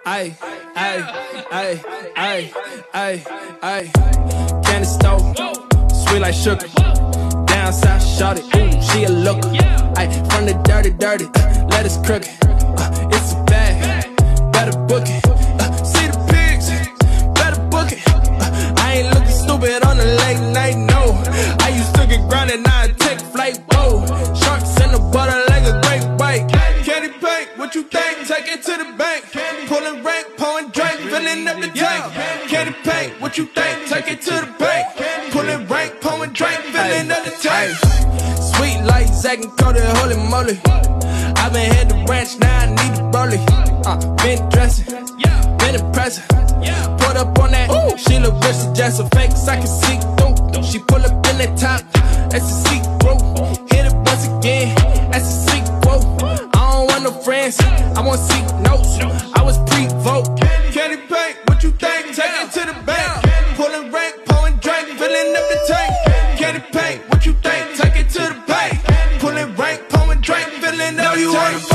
Ay, ay, ay, ay, ay, ay. Candy stove, sweet like sugar. Down south, shorty, ooh, she a looker. Ay, from the dirty, let us crook it. It's a bag, better book it. See the pigs, better book it. I ain't looking stupid on the late night, no. I used to get grounded, now I take flight, whoa. Sharks in the butter like a great white. Candy paint, what you think? Take it to the bank. Pulling rank, pouring drink, filling up the tank. Candy paint, what you think? Take it to the bank. Pulling rank, pouring drink, filling up the tank. Sweet like Zach and Cody, holy moly. I been had the ranch, now I need the rollie. Been dressing, been impressive. Put up on that, she look rich, she just a fake, so I can see through. She pull up in that top, that's a see-through. Hit it once again, that's a sequel. I don't want no friends, I want seek notes. I was pre-vote. Candy paint, what you think? Take it to the bank. Pulling rank, pouring drink, filling up the tank. Candy paint, what you think? Take it to the bank. Pulling rank, pouring drink, filling up the tank.